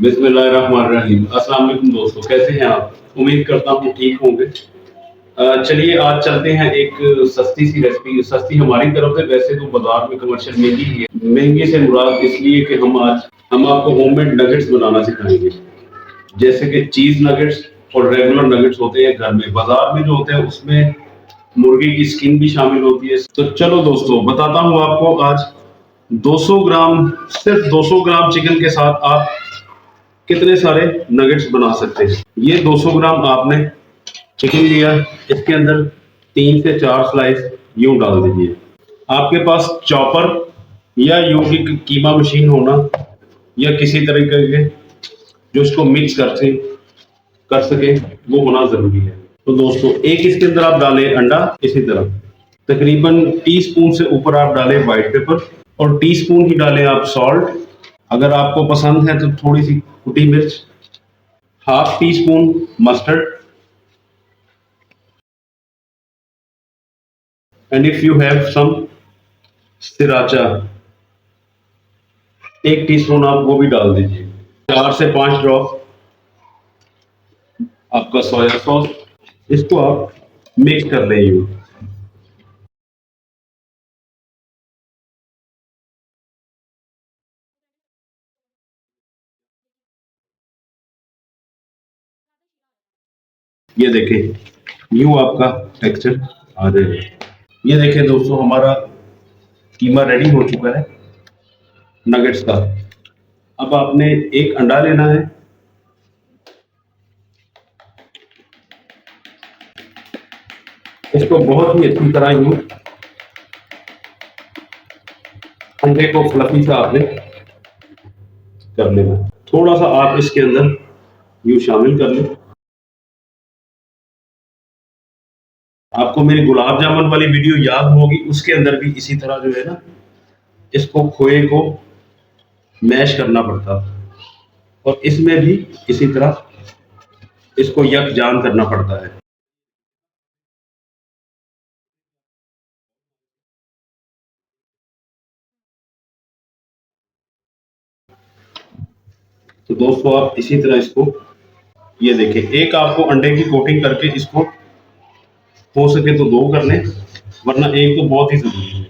बिस्मिल्लाहिर्रहमानिर्रहीम। अस्सलाम वालेकुम दोस्तों, कैसे हैं आप? उम्मीद करता हूँ ठीक होंगे। चलिए आज चलते हैं एक सस्ती सी रेसिपी। सस्ती हमारी तरफ से, वैसे तो बाजार में कमर्शियल महंगी ही है। महंगी से मुराद इसलिए कि हम आपको होममेड नगेट्स बनाना सिखाएंगे, जैसे कि चीज नगेट्स और रेगुलर नगेट्स होते हैं घर में। बाजार में जो होते हैं उसमें मुर्गी की स्किन भी शामिल होती है। तो चलो दोस्तों, बताता हूँ आपको। आज 200 ग्राम, सिर्फ 200 ग्राम चिकन के साथ आप कितने सारे नगेट्स बना सकते हैं। ये 200 ग्राम आपने चिकन लिया, इसके अंदर 3 से 4 स्लाइस यूं डाल दीजिए। आपके पास चॉपर या यूं की कीमा मशीन होना या किसी तरीके के जो इसको मिक्स कर सके वो होना जरूरी है। तो दोस्तों, एक इसके अंदर आप डालें अंडा, इसी तरह तकरीबन टीस्पून से ऊपर आप डालें व्हाइट पेपर और टीस्पून ही डालें आप सॉल्ट। अगर आपको पसंद है तो थोड़ी सी कुटी मिर्च, half teaspoon mustard, and if you have some sriracha, 1 teaspoon आप वो भी डाल दीजिए। 4 से 5 ड्रॉप आपका सोया सॉस। इसको आप मिक्स कर लें यूं। ये देखें, यूं आपका टेक्सचर आ जाएगा। ये देखें दोस्तों, हमारा कीमा रेडी हो चुका है नगेट्स का। अब आपने एक अंडा लेना है, इसको बहुत ही अच्छी तरह यूं अंडे को फ्लफी सा आपने कर लेना। थोड़ा सा आप इसके अंदर यूं शामिल कर लें। आपको मेरी गुलाब जामुन वाली वीडियो याद होगी, उसके अंदर भी इसी तरह जो है ना, इसको खोए को मैश करना पड़ता और इसमें भी इसी तरह इसको यकजान करना पड़ता है। तो दोस्तों, आप इसी तरह इसको, ये देखें, एक आपको अंडे की कोटिंग करके इसको हो सके तो 2 कर लें, वरना एक तो बहुत ही जरूरी है।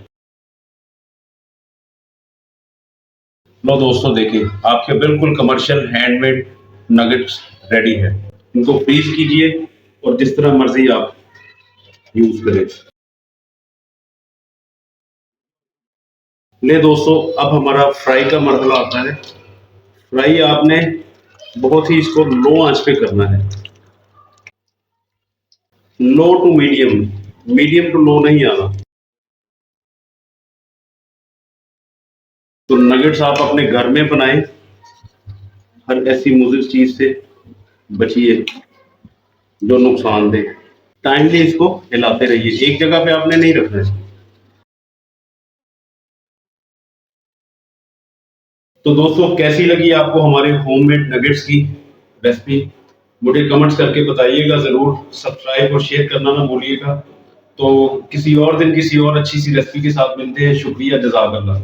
लो दोस्तों, देखिए आपके बिल्कुल कमर्शियल हैंडमेड नगेट्स रेडी है। इनको फ्रीज कीजिए और जिस तरह मर्जी आप यूज करें। ले दोस्तों, अब हमारा फ्राई का मरहला आता है। फ्राई आपने बहुत ही इसको लो आंच पे करना है, लो to medium, medium to low नहीं आना। तो नगेट्स आप अपने घर में बनाएं, हर ऐसी मुज़िर चीज से बचिए जो नुकसानदेह है। टाइमली इसको हिलाते रहिए, एक जगह पे आपने नहीं रखना है। तो दोस्तों, कैसी लगी आपको हमारे होममेड नगेट्स की रेसिपी? मुझे कमेंट्स करके बताइएगा जरूर। सब्सक्राइब और शेयर करना ना भूलिएगा। तो किसी और दिन किसी और अच्छी सी रेसिपी के साथ मिलते हैं। शुक्रिया, जज़ाकल्लाह।